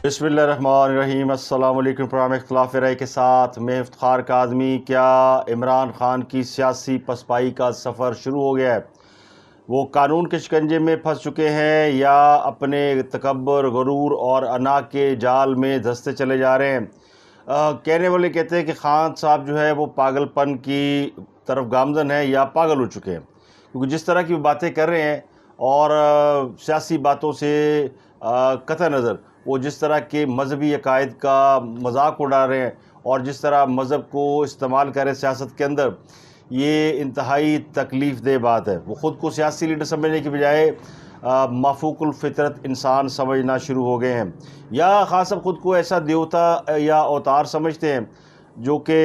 بسم اللہ الرحمن الرحیم۔ السلام علیکم۔ پروگرام اختلاف رائے کے ساتھ میں افتخار کاظمی۔ کیا عمران خان کی سیاسی پسپائی کا سفر شروع ہو گیا ہے؟ وہ قانون کے شکنجے میں پھنس چکے ہیں یا اپنے تکبر، غرور اور انا کے جال میں دھنستے چلے جا رہے ہیں؟ کہنے والے کہتے ہیں کہ خان صاحب جو ہے وہ پاگل پن کی طرف گامزن ہے یا پاگل ہو چکے ہیں، کیونکہ جس طرح کی باتیں کر رہے ہیں اور سیاسی باتوں سے قطع نظر وہ جس طرح کے مذہبی عقائد کا مذاق اڑا رہے ہیں اور جس طرح مذہب کو استعمال کر رہے ہیں سیاست کے اندر، یہ انتہائی تکلیف دہ بات ہے۔ وہ خود کو سیاسی لیڈر سمجھنے کی بجائے مافوق الفطرت انسان سمجھنا شروع ہو گئے ہیں، یا خاص صاحب خود کو ایسا دیوتا یا اوتار سمجھتے ہیں جو کہ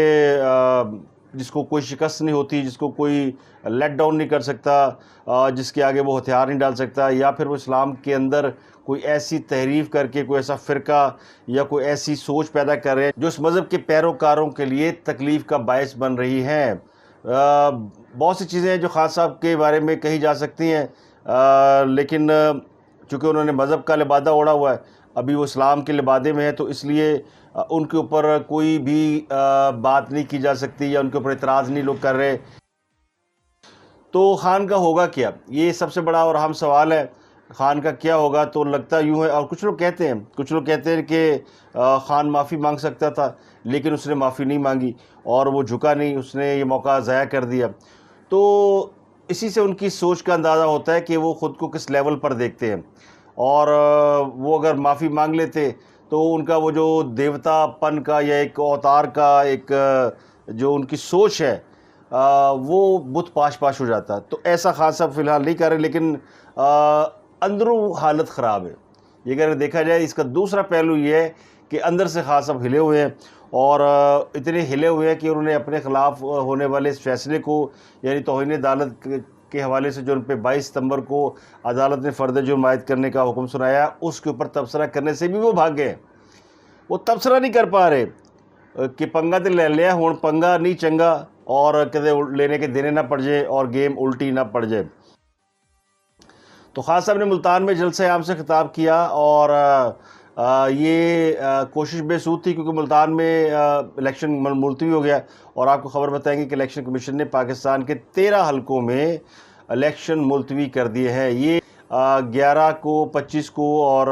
جس کو کوئی شکست نہیں ہوتی، جس کو کوئی لیٹ ڈاؤن نہیں کر سکتا، جس کے آگے وہ ہتھیار نہیں ڈال سکتا، یا پھر وہ اسلام کے اندر کوئی ایسی تحریف کر کے کوئی ایسا فرقہ یا کوئی ایسی سوچ پیدا کر رہے ہیں جو اس مذہب کے پیروکاروں کے لیے تکلیف کا باعث بن رہی ہیں۔ بہت سی چیزیں ہیں جو خان صاحب کے بارے میں کہی جا سکتی ہیں، لیکن چونکہ انہوں نے مذہب کا لبادہ اوڑھا ہوا ہے، ابھی وہ اسلام کے لبادے میں ہے، تو اس لیے ان کے اوپر کوئی بھی بات نہیں کی جا سکتی یا ان کے اوپر اعتراض نہیں لوگ کر رہے۔ تو خان کا ہوگا کیا؟ یہ سب سے بڑا اور اہم سوال ہے۔ خان کا کیا ہوگا؟ تو لگتا یوں ہے، اور کچھ لوگ کہتے ہیں کہ خان معافی مانگ سکتا تھا لیکن اس نے معافی نہیں مانگی اور وہ جھکا نہیں، اس نے یہ موقع ضائع کر دیا۔ تو اسی سے ان کی سوچ کا اندازہ ہوتا ہے کہ وہ خود کو کس لیول پر دیکھتے ہیں، اور وہ اگر معافی مانگ لیتے تو ان کا وہ جو دیوتا پن کا یا ایک اوتار کا ایک جو ان کی سوچ ہے وہ بت پاش پاش ہو جاتا۔ تو ایسا خان صاحب فی الحال نہیں کر رہے، لیکن اندروں حالت خراب ہے۔ یہ اگر دیکھا جائے، اس کا دوسرا پہلو یہ ہے کہ اندر سے خان صاحب ہلے ہوئے ہیں، اور اتنے ہلے ہوئے ہیں کہ انہوں نے اپنے خلاف ہونے والے اس فیصلے کو، یعنی توہین عدالت کے حوالے سے جو ان پہ 22 ستمبر کو عدالت نے فرد جرم عائد کرنے کا حکم سنایا، اس کے اوپر تبصرہ کرنے سے بھی وہ بھاگ گئے۔ وہ تبصرہ نہیں کر پا رہے کہ پنگا تے لے لیا، ہوں پنگا نہیں چنگا، اور کدے لینے کے دینے نہ پڑ جائے اور گیم الٹی نہ پڑ جائے۔ تو خان صاحب نے ملتان میں جلسہ عام سے خطاب کیا، اور یہ کوشش بے سود تھی کیونکہ ملتان میں الیکشن ملتوی ہو گیا، اور آپ کو خبر بتائیں گے کہ الیکشن کمیشن نے پاکستان کے 13 حلقوں میں الیکشن ملتوی کر دیے ہیں۔ یہ 11 کو، 25 کو اور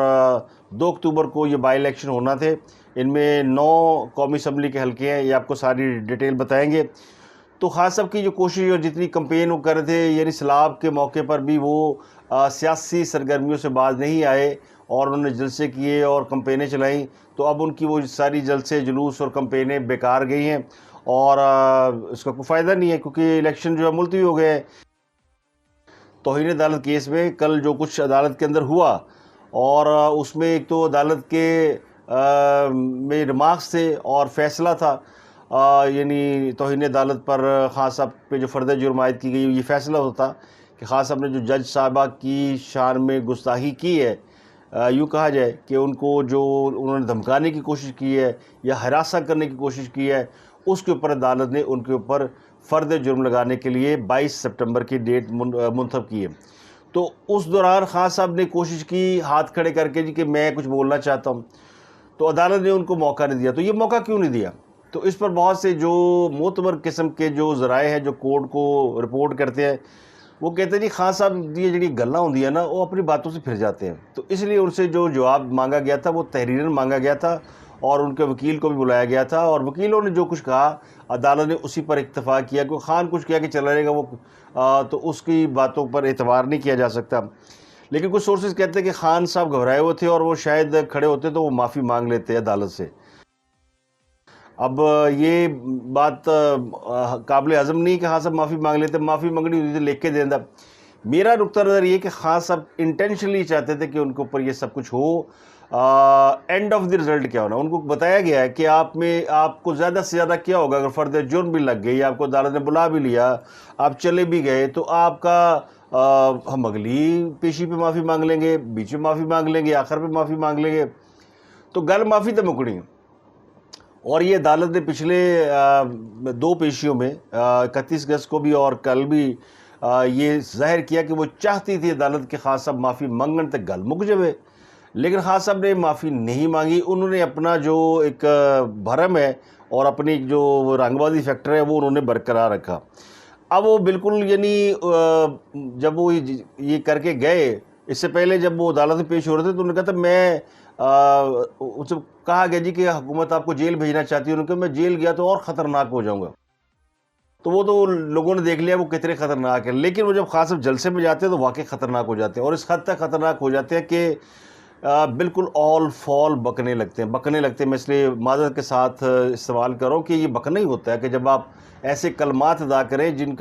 2 اکتوبر کو یہ بائی الیکشن ہونا تھے۔ ان میں 9 قومی اسمبلی کے حلقے ہیں، یہ آپ کو ساری ڈیٹیل بتائیں گے۔ تو خان صاحب کی جو کوشش اور جتنی کمپین وہ کر رہے تھے، یعنی سیلاب کے موقع پر بھی وہ سیاسی سرگرمیوں سے باز نہیں آئے اور انہوں نے جلسے کیے اور کمپینیں چلائیں، تو اب ان کی وہ ساری جلسے، جلوس اور کمپینیں بیکار گئی ہیں، اور اس کا کوئی فائدہ نہیں ہے کیونکہ الیکشن جو ہے ملتوی ہو گئے۔ توہین عدالت کیس میں کل جو کچھ عدالت کے اندر ہوا، اور اس میں ایک تو عدالت کے میں ریمارکس تھے اور فیصلہ تھا، یعنی توہین عدالت پر خان صاحب پہ جو فرد جرم عائد کی گئی، یہ فیصلہ ہوتا کہ خان صاحب نے جو جج صاحبہ کی شان میں گستاخی کی ہے، یوں کہا جائے کہ ان کو جو انہوں نے دھمکانے کی کوشش کی ہے یا ہراساں کرنے کی کوشش کی ہے، اس کے اوپر عدالت نے ان کے اوپر فرد جرم لگانے کے لیے 22 سپٹمبر کی ڈیٹ منتخب کی ہے۔ تو اس دوران خان صاحب نے کوشش کی ہاتھ کھڑے کر کے کہ میں کچھ بولنا چاہتا ہوں، تو عدالت نے ان کو موقع نہیں دیا۔ تو یہ موقع کیوں نہیں دیا؟ تو اس پر بہت سے جو معتبر قسم کے جو ذرائع ہیں جو کورٹ کو رپورٹ کرتے ہیں، وہ کہتے ہیں جی خان صاحب یہ جڑی گلاں ہوندی ہیں نا، وہ اپنی باتوں سے پھر جاتے ہیں۔ تو اس لیے ان سے جو جواب مانگا گیا تھا وہ تحریراً مانگا گیا تھا، اور ان کے وکیل کو بھی بلایا گیا تھا، اور وکیلوں نے جو کچھ کہا عدالت نے اسی پر اکتفا کیا، کہ خان کچھ کیا کہ چلا رہے گا وہ، تو اس کی باتوں پر اعتبار نہیں کیا جا سکتا۔ لیکن کچھ سورسز کہتے ہیں کہ خان صاحب گھبرائے ہوئے تھے اور وہ شاید کھڑے ہوتے تو وہ معافی مانگ لیتے عدالت سے۔ اب یہ بات قابل ہضم نہیں کہ خان صاحب معافی مانگ لیتے، معافی مانگنی ہوتی تھی لکھ کے دینا۔ میرا نقطہ نظر یہ کہ خان صاحب انٹینشنلی چاہتے تھے کہ ان کے اوپر یہ سب کچھ ہو۔ اینڈ آف دی رزلٹ کیا ہونا، ان کو بتایا گیا ہے کہ آپ کو زیادہ سے زیادہ کیا ہوگا اگر فرد جرم بھی لگ گئی، آپ کو عدالت نے بلا بھی لیا، آپ چلے بھی گئے، تو آپ کا ہم اگلی پیشی پہ معافی مانگ لیں گے، بیچ میں معافی مانگ لیں گے، آخر پہ معافی مانگ لیں گے، تو گل معافی تو مکڑی۔ اور یہ عدالت نے پچھلے 2 پیشیوں میں 31 اگست کو بھی اور کل بھی یہ ظاہر کیا کہ وہ چاہتی تھی عدالت کے خان صاحب معافی منگن تے گل مک جائے، لیکن خان صاحب نے معافی نہیں مانگی. انہوں نے اپنا جو ایک بھرم ہے اور اپنی جو رنگ بازی فیکٹر ہے وہ انہوں نے برقرار رکھا. اب وہ بالکل یعنی جب وہ یہ کر کے گئے، اس سے پہلے جب وہ عدالت میں پیش ہو رہے تھے تو انہوں نے کہا تھا میں اس سے کہا گیا جی کہ حکومت آپ کو جیل بھیجنا چاہتی ہے. انہوں نے کہا میں جیل گیا تو اور خطرناک ہو جاؤں گا. تو وہ تو لوگوں نے دیکھ لیا وہ کتنے خطرناک ہیں، لیکن وہ جب خاص جلسے میں جاتے ہیں تو واقعی خطرناک ہو جاتے ہیں، اور اس حد تک خطرناک ہو جاتے ہیں کہ بالکل آل فال بکنے لگتے ہیں. میں اس لیے معذرت کے ساتھ استعمال کروں کہ یہ بکنا ہی ہوتا ہے کہ جب آپ ایسے کلمات ادا کریں جن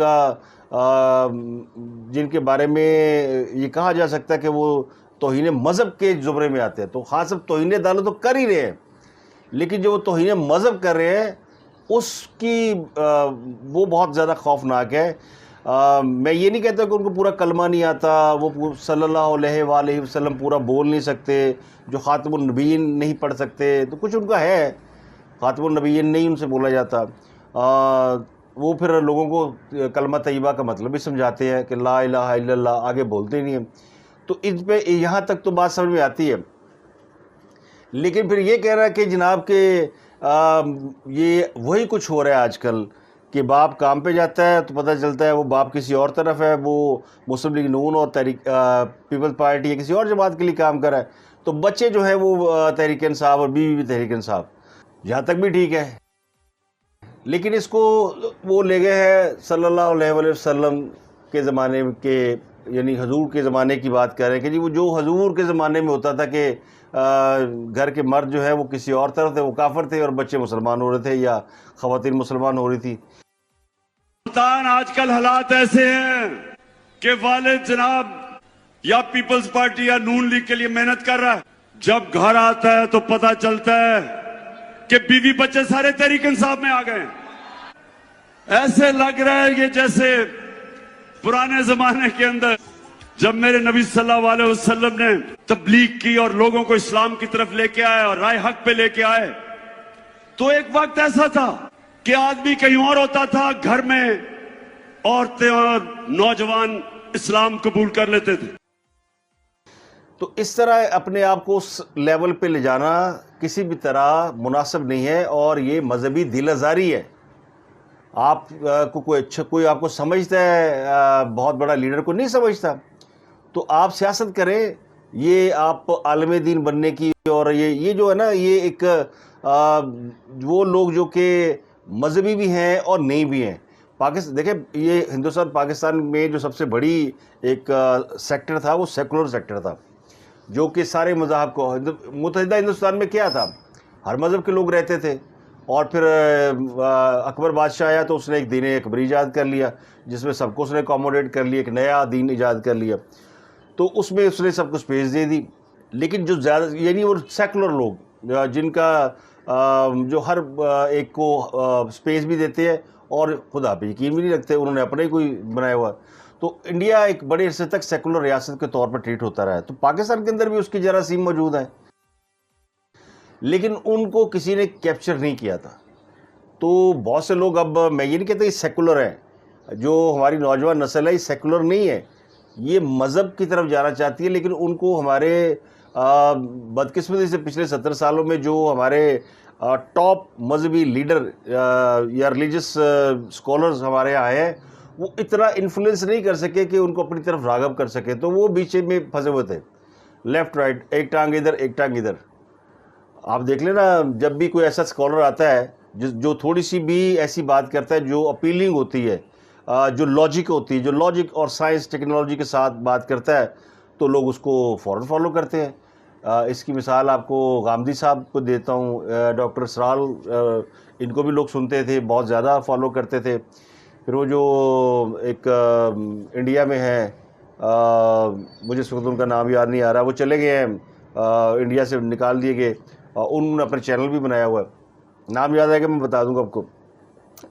کے بارے میں یہ کہا جا سکتا ہے کہ وہ توہین مذہب کے زمرے میں آتے ہیں. تو خاص اب توہین عدالت تو کر ہی رہے ہیں، لیکن جو وہ توہین مذہب کر رہے ہیں اس کی وہ بہت زیادہ خوفناک ہے. میں یہ نہیں کہتا کہ ان کو پورا کلمہ نہیں آتا، وہ صلی اللہ علیہ وآلہ وسلم پورا بول نہیں سکتے، جو خاتم النبیین نہیں پڑھ سکتے، تو کچھ ان کا ہے، خاتم النبیین نہیں ان سے بولا جاتا. وہ پھر لوگوں کو کلمہ طیبہ کا مطلب بھی سمجھاتے ہیں کہ لا الہ الا اللہ، آگے بولتے ہی نہیں ہیں. تو اس پہ یہاں تک تو بات سمجھ میں آتی ہے. لیکن پھر یہ کہہ رہا ہے کہ جناب کہ یہ وہی کچھ ہو رہا ہے آج کل کہ باپ کام پہ جاتا ہے تو پتہ چلتا ہے وہ باپ کسی اور طرف ہے، وہ مسلم لیگ نون اور پیپلز پارٹی یا کسی اور جماعت کے لیے کام کر رہا ہے، تو بچے جو ہیں وہ تحریک انصاف اور بیوی بھی تحریک انصاف. یہاں تک بھی ٹھیک ہے، لیکن اس کو وہ لے گئے ہیں صلی اللہ علیہ وآلہ وسلم کے زمانے کے، یعنی حضور کے زمانے کی بات کر رہے ہیں کہ جی وہ جو حضور کے زمانے میں ہوتا تھا کہ گھر کے مرد جو ہے وہ کسی اور طرف تھے، وہ کافر تھے، اور بچے مسلمان ہو رہے تھے یا خواتین مسلمان ہو رہی تھی. آج کل حالات ایسے ہیں کہ والد جناب یا پیپلز پارٹی یا نون لیگ کے لیے محنت کر رہا ہے، جب گھر آتا ہے تو پتہ چلتا ہے کہ بیوی بچے سارے تحریک انصاف میں آ گئے. ایسے لگ رہا ہے یہ جیسے پرانے زمانے کے اندر جب میرے نبی صلی اللہ علیہ وسلم نے تبلیغ کی اور لوگوں کو اسلام کی طرف لے کے آئے اور رائے حق پہ لے کے آئے، تو ایک وقت ایسا تھا کہ آدمی کہیں اور ہوتا تھا، گھر میں عورتیں اور نوجوان اسلام قبول کر لیتے تھے. تو اس طرح اپنے آپ کو اس لیول پہ لے جانا کسی بھی طرح مناسب نہیں ہے، اور یہ مذہبی دل آزاری ہے. آپ کو کوئی آپ کو سمجھتا ہے بہت بڑا لیڈر کو نہیں سمجھتا، تو آپ سیاست کریں. یہ آپ عالم دین بننے کی، اور یہ جو ہے نا، یہ ایک وہ لوگ جو کہ مذہبی بھی ہیں اور نہیں بھی ہیں. دیکھیں یہ ہندوستان پاکستان میں جو سب سے بڑی ایک سیکٹر تھا وہ سیکولر سیکٹر تھا، جو کہ سارے مذاہب کو، متحدہ ہندوستان میں کیا تھا، ہر مذہب کے لوگ رہتے تھے. اور پھر اکبر بادشاہ آیا تو اس نے ایک دین اکبری ایجاد کر لیا، جس میں سب کو اس نے اکوموڈیٹ کر لیا، ایک نیا دین ایجاد کر لیا، تو اس میں اس نے سب کچھ پیش دے دی. لیکن جو زیادہ یعنی وہ سیکولر لوگ جن کا جو ہر ایک کو سپیس بھی دیتے ہیں اور خدا پہ یقین بھی نہیں رکھتے، انہوں نے اپنا ہی کوئی بنایا ہوا. تو انڈیا ایک بڑے عرصے تک سیکولر ریاست کے طور پر ٹریٹ ہوتا رہا ہے. تو پاکستان کے اندر بھی اس کی جراثیم موجود ہیں، لیکن ان کو کسی نے کیپچر نہیں کیا تھا. تو بہت سے لوگ، اب میں یہ نہیں کہتا یہ سیکولر ہیں، جو ہماری نوجوان نسل ہے یہ سیکولر نہیں ہے، یہ مذہب کی طرف جانا چاہتی ہے. لیکن ان کو ہمارے بدقسمتی سے پچھلے 70 سالوں میں جو ہمارے ٹاپ مذہبی لیڈر یا ریلیجس اسکالرز ہمارے آئے ہیں، وہ اتنا انفلوئنس نہیں کر سکے کہ ان کو اپنی طرف راغب کر سکے. تو وہ بیچ میں پھنسے ہوئے تھے، لیفٹ رائٹ، ایک ٹانگ ادھر ایک ٹانگ ادھر. آپ دیکھ لیں نا، جب بھی کوئی ایسا اسکالر آتا ہے جو تھوڑی سی بھی ایسی بات کرتا ہے جو اپیلنگ ہوتی ہے، جو لاجک ہوتی ہے، جو لاجک اور سائنس ٹیکنالوجی کے ساتھ بات کرتا ہے، تو لوگ اس کو فوراً فالو کرتے ہیں. اس کی مثال آپ کو غامدی صاحب کو دیتا ہوں، ڈاکٹر اسرار، ان کو بھی لوگ سنتے تھے، بہت زیادہ فالو کرتے تھے. پھر وہ جو ایک انڈیا میں ہے، مجھے اس وقت ان کا نام یاد نہیں آ رہا، وہ چلے گئے ہیں، انڈیا سے نکال دیے گئے، انہوں نے اپنا چینل بھی بنایا ہوا ہے. نام یاد آئے گا میں بتا دوں گا آپ کو،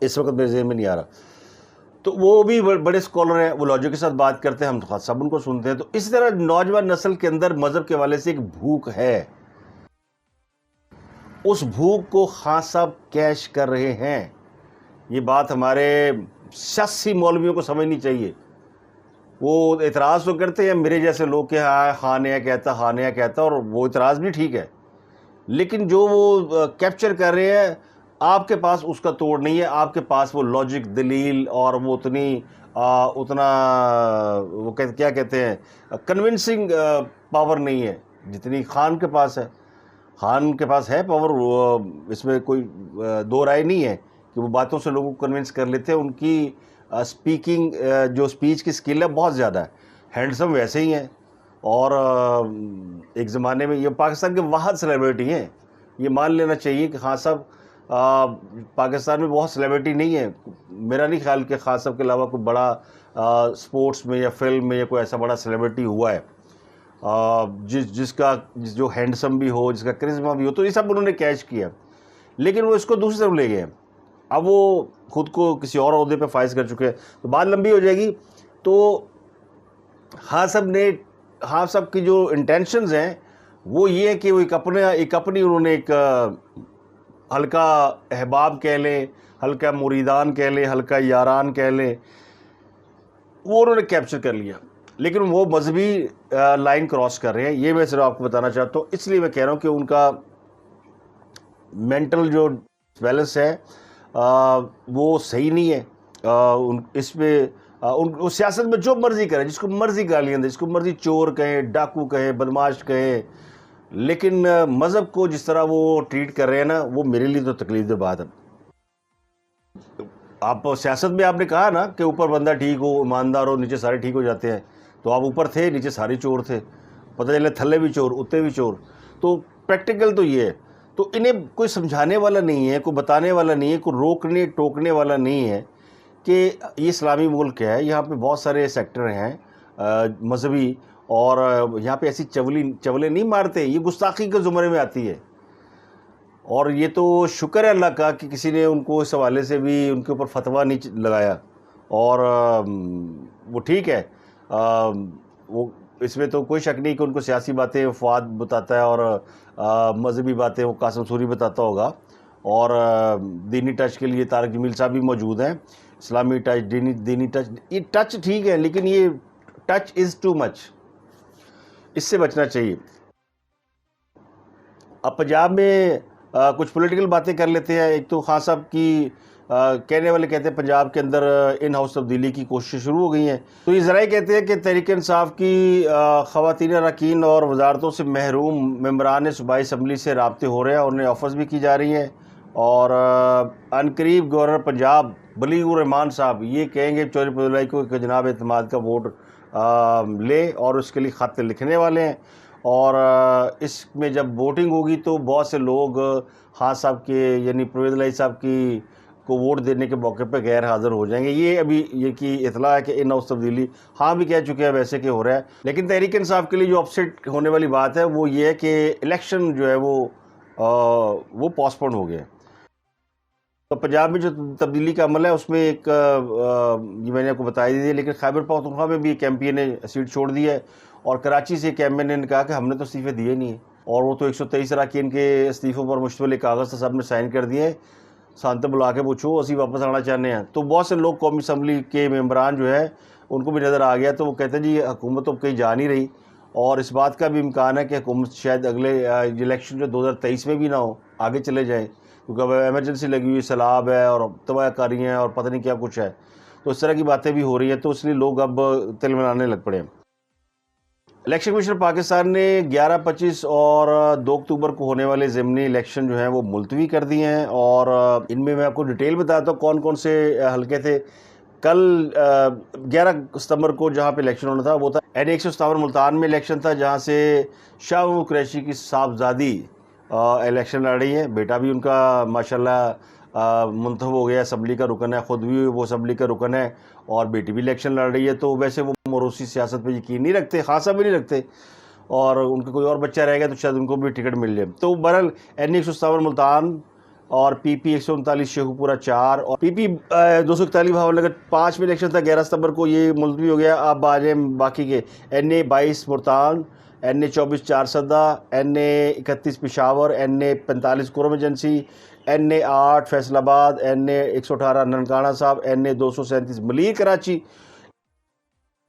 اس وقت میرے ذہن میں نہیں آ رہا. تو وہ بھی بڑے اسکالر ہیں، وہ لاجک کے ساتھ بات کرتے ہیں، ہم سب ان کو سنتے ہیں. تو اسی طرح نوجوان نسل کے اندر مذہب کے حوالے سے ایک بھوک ہے، اس بھوک کو خان صاحب کیش کر رہے ہیں. یہ بات ہمارے سیاسی مولویوں کو سمجھنی چاہیے. وہ اعتراض تو کرتے ہیں میرے جیسے لوگ کہ ہاں خان یہ کہتا، خان یہ کہتا، اور وہ اعتراض بھی ٹھیک ہے، لیکن جو وہ کیپچر کر رہے ہیں آپ کے پاس اس کا توڑ نہیں ہے. آپ کے پاس وہ لاجک، دلیل اور وہ اتنا وہ کیا کہتے ہیں کنونسنگ پاور نہیں ہے جتنی خان کے پاس ہے. خان کے پاس ہے پاور، اس میں کوئی دو رائے نہیں ہے کہ وہ باتوں سے لوگوں کو کنونس کر لیتے ہیں. ان کی اسپیکنگ جو اسپیچ کی اسکل ہے بہت زیادہ ہے. ہینڈسم ویسے ہی ہیں، اور ایک زمانے میں یہ پاکستان کے واحد سیلیبریٹی ہیں. یہ مان لینا چاہیے کہ خان صاحب پاکستان میں بہت سیلیبریٹی نہیں ہے. میرا نہیں خیال کہ خان صاحب کے علاوہ کوئی بڑا سپورٹس میں یا فلم میں یا کوئی ایسا بڑا سیلیبریٹی ہوا ہے جس کا جو ہینڈسم بھی ہو، جس کا کرزما بھی ہو. تو یہ سب انہوں نے کیچ کیا، لیکن وہ اس کو دوسری طرف لے گئے. اب وہ خود کو کسی اور عہدے پہ فائز کر چکے ہیں، تو بات لمبی ہو جائے گی. تو خان صاحب کی جو انٹینشنز ہیں وہ یہ ہے کہ وہ ایک اپنی انہوں نے ایک ہلکا احباب کہہ لیں، ہلکا مریدان کہہ لیں، ہلکا یاران کہہ لیں، وہ انہوں نے کیپچر کر لیا. لیکن وہ مذہبی لائن کراس کر رہے ہیں، یہ میں صرف آپ کو بتانا چاہتا ہوں. اس لیے میں کہہ رہا ہوں کہ ان کا مینٹل جو بیلنس ہے وہ صحیح نہیں ہے. اس میں وہ سیاست میں جو مرضی کریں، جس کو مرضی گالیاں دیں، جس کو مرضی چور کہیں، ڈاکو کہیں، بدماش کہیں، لیکن مذہب کو جس طرح وہ ٹریٹ کر رہے ہیں نا، وہ میرے لیے تو تکلیف دہ بات ہے. آپ سیاست میں آپ نے کہا نا کہ اوپر بندہ ٹھیک ہو، ایماندار ہو، نیچے سارے ٹھیک ہو جاتے ہیں. تو آپ اوپر تھے، نیچے سارے چور تھے، پتہ چلے تھلے بھی چور، اتے بھی چور. تو پریکٹیکل تو یہ ہے. تو انہیں کوئی سمجھانے والا نہیں ہے، کوئی بتانے والا نہیں ہے، کوئی روکنے ٹوکنے والا نہیں ہے کہ یہ اسلامی ملک ہے، یہاں پہ بہت سارے سیکٹر ہیں مذہبی، اور یہاں پہ ایسی چولے نہیں مارتے. یہ گستاخی کے زمرے میں آتی ہے. اور یہ تو شکر ہے اللہ کا کہ کسی نے ان کو اس حوالے سے بھی ان کے اوپر فتویٰ نہیں لگایا. اور وہ ٹھیک ہے، وہ اس میں تو کوئی شک نہیں کہ ان کو سیاسی باتیں فواد بتاتا ہے اور مذہبی باتیں وہ قاسم سوری بتاتا ہوگا. اور دینی ٹچ کے لیے طارق جمیل صاحب بھی موجود ہیں. اسلامی ٹچ، دینی ٹچ، یہ ٹچ ٹھیک ہے، لیکن یہ ٹچ از ٹو مچ، اس سے بچنا چاہیے. اب پنجاب میں کچھ پولیٹیکل باتیں کر لیتے ہیں. ایک تو خان صاحب کی کہنے والے کہتے ہیں پنجاب کے اندر ان ہاؤس تبدیلی کی کوششیں شروع ہو گئی ہیں. تو یہ ذرائع کہتے ہیں کہ تحریک انصاف کی خواتین اراکین اور وزارتوں سے محروم ممبران صوبائی اسمبلی سے رابطے ہو رہے ہیں، اور انہیں آفرز بھی کی جا رہی ہیں. اور عنقریب گورنر پنجاب بلیغ الرحمان صاحب یہ کہیں گے 24 جولائی کو کہ جناب اعتماد کا ووٹ لے، اور اس کے لیے خط لکھنے والے ہیں. اور اس میں جب ووٹنگ ہوگی تو بہت سے لوگ خان صاحب کے یعنی پرویز الہی صاحب کو ووٹ دینے کے موقع پہ غیر حاضر ہو جائیں گے. یہ ابھی یہ کی اطلاع ہے کہ ان ہاؤس تبدیلی ہاں بھی کہہ چکے ہیں ویسے کہ ہو رہا ہے. لیکن تحریک انصاف کے لیے جو اپسیٹ ہونے والی بات ہے وہ یہ ہے کہ الیکشن جو ہے وہ پوسٹ پون ہو گیا. تو پنجاب میں جو تبدیلی کا عمل ہے اس میں ایک یہ میں نے آپ کو بتا دی ہے، لیکن خیبر پختونخوا میں بھی ایک ایم پی نے سیٹ چھوڑ دی ہے. اور کراچی سے ایک ایم این اے نے کہا کہ ہم نے تو استعفے دیے نہیں ہیں، اور وہ تو 123 اراکین کے استعفوں پر مشتمل ایک کاغذ تو سب نے سائن کر دیے ہیں. سانتے بلا کے پوچھو اسی واپس آنا چاہنے ہیں. تو بہت سے لوگ قومی اسمبلی کے ممبران جو ہے ان کو بھی نظر آ گیا. تو وہ کہتے ہیں جی حکومت تو کہیں جا نہیں رہی، اور اس بات کا بھی امکان ہے کہ حکومت شاید اگلے الیکشن جو 2023 میں بھی نہ ہو، آگے چلے جائیں، کیونکہ اب ایمرجنسی لگی ہوئی، سیلاب ہے اور تباہ کاری ہیں اور پتہ نہیں کیا کچھ ہے. تو اس طرح کی باتیں بھی ہو رہی ہیں، تو اس لیے لوگ اب تل منانے لگ پڑے ہیں. الیکشن کمیشن پاکستان نے 11، 25 اور 2 اکتوبر کو ہونے والے ضمنی الیکشن جو ہیں وہ ملتوی کر دیے ہیں. اور ان میں آپ کو ڈیٹیل بتاتا ہوں کون کون سے حلقے تھے. کل 11 ستمبر کو جہاں پہ الیکشن ہونا تھا وہ تھا N157 ملتان میں الیکشن تھا، جہاں سے شاہ محمود قریشی کی صاحبزادی الیکشن لڑ رہی ہیں. بیٹا بھی ان کا ماشاءاللہ منتخب ہو گیا، اسمبلی کا رکن ہے، خود بھی وہ اسمبلی کا رکن ہے، اور بیٹی بھی الیکشن لڑ رہی ہے. تو ویسے وہ موروثی سیاست پہ یقین نہیں رکھتے، خاصا بھی نہیں رکھتے، اور ان کا کوئی اور بچہ رہ گیا تو شاید ان کو بھی ٹکٹ مل جائے. تو بہرحال N157 ملتان اور PP 139 شیخو پورہ 4 اور PP 241 بھاول نگر 5 میں الیکشن تھا 11 ستمبر کو، یہ ملتوی ہو گیا. اب آ جائیں باقی کے NA 22 Multan, NA 24 Charsadda, NA 31 Peshawar, NA 45 کرم ایجنسی، NA 8 فیصل آباد، NA 118 ننکانہ صاحب، NA 237 ملیر کراچی.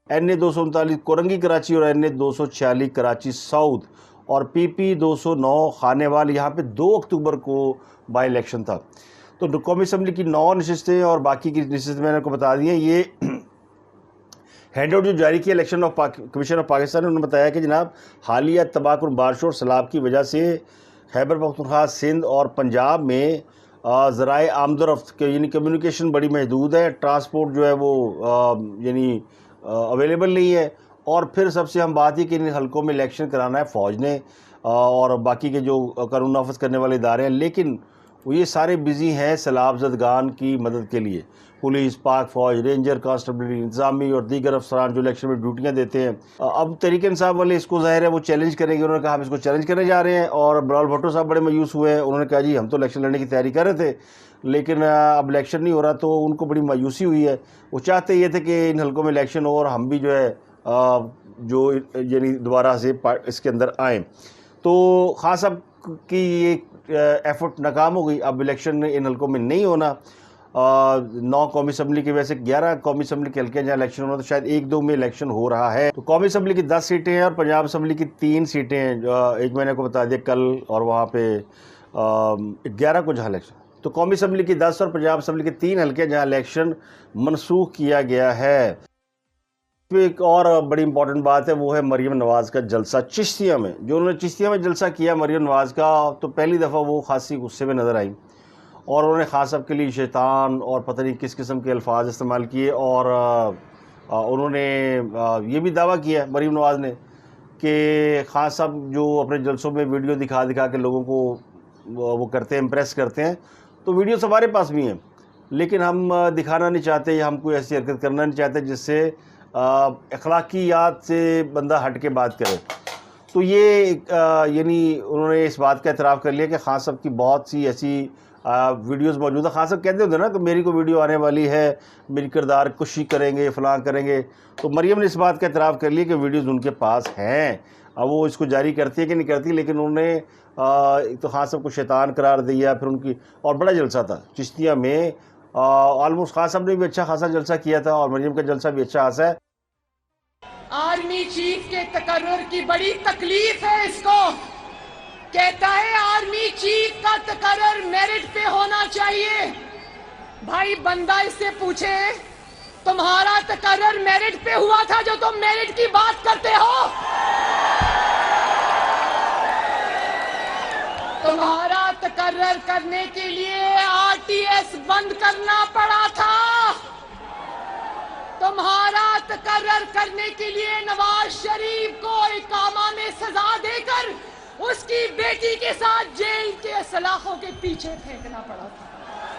NA 239 کورنگی کراچی اور NA 246 کراچی ساؤتھ اور PP 209 خانیوال، یہاں پہ 2 اکتوبر کو بائی الیکشن تھا۔ تو قومی اسمبلی کی 9 نشستیں اور باقی کی نشستیں میں نے کو بتا دی ہیں۔ یہ ہینڈ آؤٹ جو جاری کیا الیکشن کمیشن آف پاکستان نے، انہوں نے بتایا کہ جناب حالیہ تباہ کن بارشوں اور سیلاب کی وجہ سے خیبر پختونخوا، سندھ اور پنجاب میں ذرائع آمد و رفت کے یعنی کمیونیکیشن بڑی محدود ہے، ٹرانسپورٹ جو ہے وہ یعنی اویلیبل نہیں ہے۔ اور پھر سب سے اہم بات یہ کہ ان حلقوں میں الیکشن کرانا ہے فوج نے اور باقی کے جو قانون نافذ کرنے والے ادارے ہیں، لیکن وہ یہ سارے بزی ہیں سیلاب زدگان کی مدد کے لیے۔ پولیس، پاک فوج، رینجر، کانسٹیبلری، انتظامی اور دیگر افسران جو الیکشن میں ڈیوٹیاں دیتے ہیں۔ اب تحریک انصاف والے اس کو ظاہر ہے وہ چیلنج کریں گے، انہوں نے کہا ہم اس کو چیلنج کرنے جا رہے ہیں، اور بلال بھٹو صاحب بڑے مایوس ہوئے ہیں، انہوں نے کہا جی ہم تو الیکشن لڑنے کی تیاری کر رہے تھے لیکن اب الیکشن نہیں ہو رہا، تو ان کو بڑی مایوسی ہوئی ہے۔ وہ چاہتے یہ تھے کہ ان حلقوں میں الیکشن ہو اور ہم بھی جو ہے جو یعنی دوبارہ سے اس کے اندر آئیں۔ تو خان صاحب کی یہ ایفرٹ ناکام ہو گئی، اب الیکشن ان حلقوں میں نہیں ہونا۔ 9 قومی اسمبلی کے ویسے 11 قومی اسمبلی کے حلقے جہاں الیکشن ہونا، تو شاید 1-2 میں الیکشن ہو رہا ہے۔ تو قومی اسمبلی کی 10 سیٹیں ہیں اور پنجاب اسمبلی کی 3 سیٹیں ہیں، ایک میں نے کو بتا دیا کل، اور وہاں پہ 11 کو جہاں الیکشن، تو قومی اسمبلی کی 10 اور پنجاب اسمبلی کے 3 حلقے جہاں الیکشن منسوخ کیا گیا ہے۔ ایک اور بڑی امپورٹنٹ بات ہے، وہ ہے مریم نواز کا جلسہ چشتیہ میں۔ جو انہوں نے چشتیہ میں جلسہ کیا مریم نواز کا، تو پہلی دفعہ وہ خاصی غصے میں نظر آئی اور انہوں نے خان صاحب کے لیے شیطان اور پتہ نہیں کس قسم کے الفاظ استعمال کیے، اور انہوں نے یہ بھی دعویٰ کیا مریم نواز نے کہ خان صاحب جو اپنے جلسوں میں ویڈیو دکھا کے لوگوں کو وہ کرتے ہیں، امپریس کرتے ہیں، تو ویڈیوز ہمارے پاس بھی ہیں، لیکن ہم دکھانا نہیں چاہتے یا ہم کوئی ایسی حرکت کرنا نہیں چاہتے جس سے اخلاقیات سے بندہ ہٹ کے بات کرے۔ تو یہ یعنی انہوں نے اس بات کا اعتراف کر لیا کہ خان صاحب کی بہت سی ایسی ویڈیوز موجود ہیں۔ خان صاحب کہتے ہوتے ہیں نا کہ میری کوئی ویڈیو آنے والی ہے، میری کردار کشی کریں گے، فلاں کریں گے، تو مریم نے اس بات کا اعتراف کر لیا کہ ویڈیوز ان کے پاس ہیں۔ اب وہ اس کو جاری کرتی ہے کہ نہیں کرتی، لیکن انہوں نے تو خان صاحب کو شیطان قرار دیا۔ پھر ان کی اور بڑا جلسہ تھا چشتیہ میں، آلموسٹ خان صاحب نے بھی اچھا خاصا جلسہ کیا تھا اور مریم کا جلسہ بھی اچھا خاصا ہے۔ آرمی چیف کے تقرر کی بڑی تکلیف ہے اس کو، کہتا ہے آرمی چیف کا تقرر میرٹ پہ ہونا چاہیے۔ بھائی بندہ اس سے پوچھے تمہارا تقرر میرٹ پہ ہوا تھا جو تم میرٹ کی بات کرتے ہو؟ تمہارا تقرر کرنے کے لیے RTS بند کرنا پڑا تھا، تمہارا تقرر کرنے کے لیے نواز شریف کو اقامہ میں سزا دے کر اس کی بیٹی کے ساتھ جیل کے سلاخوں کے پیچھے پھینکنا پڑا تھا۔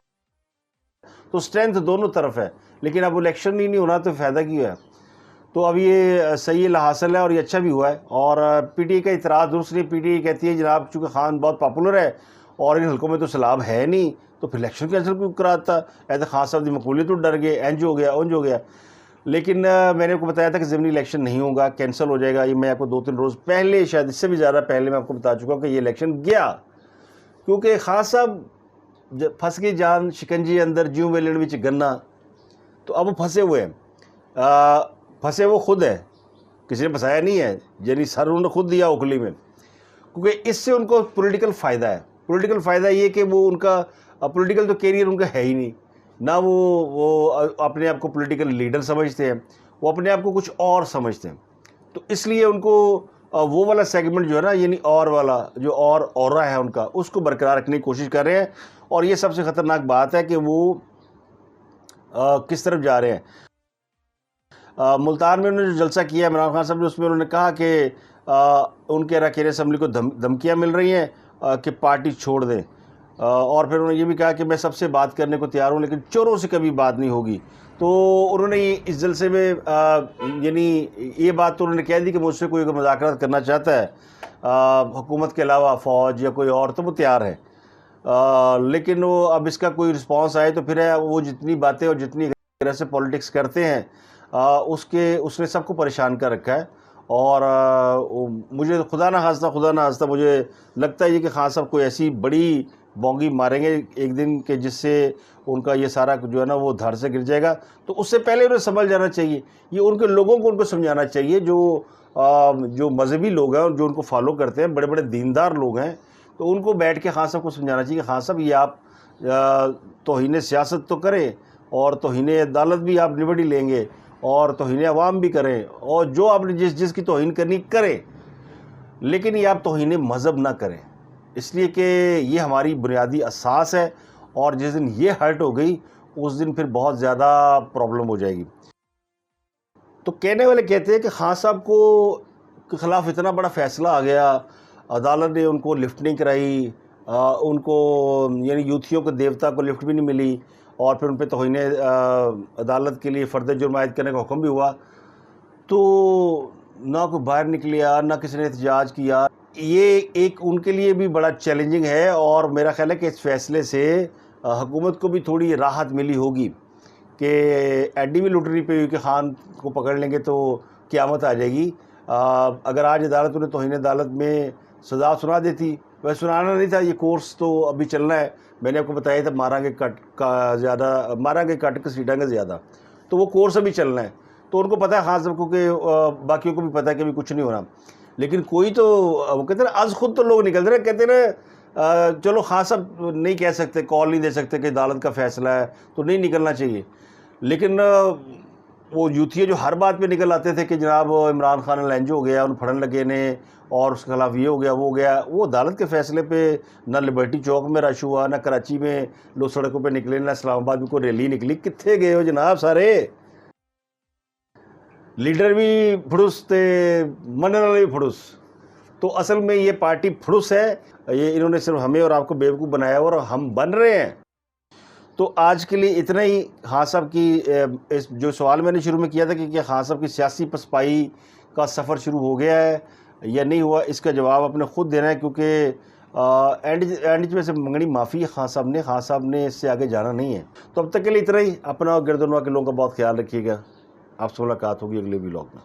تو سٹرینتھ دونوں طرف ہے، لیکن اب الیکشن ہی نہیں ہونا تو فائدہ کیا ہے؟ تو اب یہ صحیح حاصل ہے اور یہ اچھا بھی ہوا ہے۔ اور PTI کا اعتراض درست نہیں، PTI کہتی ہے جناب چونکہ خان بہت پاپولر ہے اور ان حلقوں میں تو سیلاب ہے نہیں، تو پھر الیکشن کینسل کیوں کراتا؟ ایسے خان صاحب دی مقبولیت تو ڈر گئے، انج ہو گیا اونج ہو گیا۔ لیکن میں نے آپ کو بتایا تھا کہ ضمنی الیکشن نہیں ہوگا، کینسل ہو جائے گا۔ یہ میں آپ کو 2-3 روز پہلے، شاید اس سے بھی زیادہ پہلے میں آپ کو بتا چکا ہوں کہ یہ الیکشن گیا، کیونکہ خان صاحب پھنس گئی جان شکنجی اندر جیوں ویلن وچ گنا، تو اب وہ پھنسے ہوئے ہیں، پھنسے وہ خود ہیں، کسی نے پھنسایا نہیں ہے، یعنی سر انہوں نے خود دیا اوکھلی میں، کیونکہ اس سے ان کو پولیٹیکل فائدہ ہے۔ پولیٹیکل فائدہ یہ کہ وہ ان کا پولیٹیکل تو کیریئر ان کا ہے ہی نہیں، نہ وہ اپنے آپ کو پولیٹیکل لیڈر سمجھتے ہیں، وہ اپنے آپ کو کچھ اور سمجھتے ہیں۔ تو اس لیے ان کو وہ والا سیگمنٹ جو ہے نا، یعنی اور والا جو اور اورا ہے ان کا، اس کو برقرار رکھنے کی کوشش کر رہے ہیں، اور یہ سب سے خطرناک بات ہے کہ وہ کس طرف جا رہے ہیں۔ ملتان میں انہوں نے جو جلسہ کیا عمران خان صاحب نے، اس میں انہوں نے کہا کہ ان کے اراکین اسمبلی کو دھمکیاں مل رہی ہیں کہ پارٹی چھوڑ دیں، اور پھر انہوں نے یہ بھی کہا کہ میں سب سے بات کرنے کو تیار ہوں لیکن چوروں سے کبھی بات نہیں ہوگی۔ تو انہوں نے اس جلسے میں یعنی یہ بات تو انہوں نے کہہ دی کہ مجھ سے کوئی اگر مذاکرات کرنا چاہتا ہے حکومت کے علاوہ، فوج یا کوئی اور، تو وہ تیار ہے، لیکن وہ اب اس کا کوئی رسپانس آئے تو پھر وہ جتنی باتیں اور جتنی طرح سے پولیٹکس کرتے ہیں اس نے سب کو پریشان کر رکھا ہے۔ اور مجھے خدا نہ خواستہ مجھے لگتا ہے کہ خان صاحب کوئی ایسی بڑی بونگی ماریں گے ایک دن کہ جس سے ان کا یہ سارا جو ہے نا وہ دھڑ سے گر جائے گا. تو اس سے پہلے انہیں سنبھل جانا چاہیے. یہ ان کے لوگوں کو ان کو سمجھانا چاہیے جو مذہبی لوگ ہیں اور جو ان کو فالو کرتے ہیں, بڑے بڑے دیندار لوگ ہیں, تو ان کو بیٹھ کے خان صاحب کو سمجھانا چاہیے کہ خان صاحب یہ آپ توہین سیاست تو کریں اور توہین عدالت بھی آپ لبرٹی لیں گے اور توہین عوام بھی کریں اور جو آپ نے جس کی توہین کرنی کریں, لیکن یہ آپ توہین مذہب نہ کریں, اس لیے کہ یہ ہماری بنیادی اساس ہے اور جس دن یہ ہرٹ ہو گئی اس دن پھر بہت زیادہ پرابلم ہو جائے گی. تو کہنے والے کہتے ہیں کہ خان صاحب کو خلاف اتنا بڑا فیصلہ آ گیا, عدالت نے ان کو لفٹ نہیں کرائی, ان کو یعنی یوتھیوں کو دیوتا کو لفٹ بھی نہیں ملی اور پھر ان پہ توہین عدالت کے لیے فرد جرم عائد کرنے کا حکم بھی ہوا, تو نہ کوئی باہر نکلیا نہ کسی نے احتجاج کیا. یہ ایک ان کے لیے بھی بڑا چیلنجنگ ہے اور میرا خیال ہے کہ اس فیصلے سے حکومت کو بھی تھوڑی راحت ملی ہوگی کہ ایڈی بھی لٹ نہیں پئی ہوئی کہ خان کو پکڑ لیں گے تو قیامت آ جائے گی. اگر آج عدالت انہیں توہین عدالت میں سزا سنا دیتی, ویسے سنانا نہیں تھا, یہ کورس تو ابھی چلنا ہے, میں نے آپ کو بتایا تھا ماریں گے کٹ کسیٹیں گے زیادہ, تو وہ کورس ابھی چلنا ہے. تو ان کو پتہ ہے خان صاحب کو کہ باقیوں کو بھی پتہ ہے کہ ابھی کچھ نہیں ہونا, لیکن کوئی تو وہ کہتے ہیں از خود تو لوگ نکلتے رہے, کہتے ہیں چلو خان صاحب نہیں کہہ سکتے, کال نہیں دے سکتے کہ عدالت کا فیصلہ ہے تو نہیں نکلنا چاہیے, لیکن وہ یوتھیے جو ہر بات پہ نکل آتے تھے کہ جناب عمران خان لینج ہو گیا, انہیں پھڑن لگے نے اور اس کے خلاف یہ ہو گیا وہ ہو گیا, وہ عدالت کے فیصلے پہ نہ لبرٹی چوک میں رش ہوا, نہ کراچی میں لوگ سڑکوں پہ نکلے, نہ اسلام آباد میں کوئی ریلی نکلی. کتنے گئے ہو جناب سارے؟ لیڈر بھی پھڑس تے منن والے بھی پھڑس. تو اصل میں یہ پارٹی پھڑس ہے, یہ انہوں نے صرف ہمیں اور آپ کو بیوقوف بنایا اور ہم بن رہے ہیں. تو آج کے لیے اتنا ہی. خان صاحب کی جو سوال میں نے شروع میں کیا تھا کہ کیا خان صاحب کی سیاسی پسپائی کا سفر شروع ہو گیا ہے یا نہیں ہوا, اس کا جواب آپ نے خود دینا ہے, کیونکہ اینڈ میں سے منگنی معافی ہے خان صاحب نے اس سے آگے جانا نہیں ہے. تو اب تک کے لیے اتنا ہی. اپنا اور گردنوا کے لوگوں کا بہت خیال رکھیے گا. آپ سے ملاقات ہوگی اگلے ولاگ میں.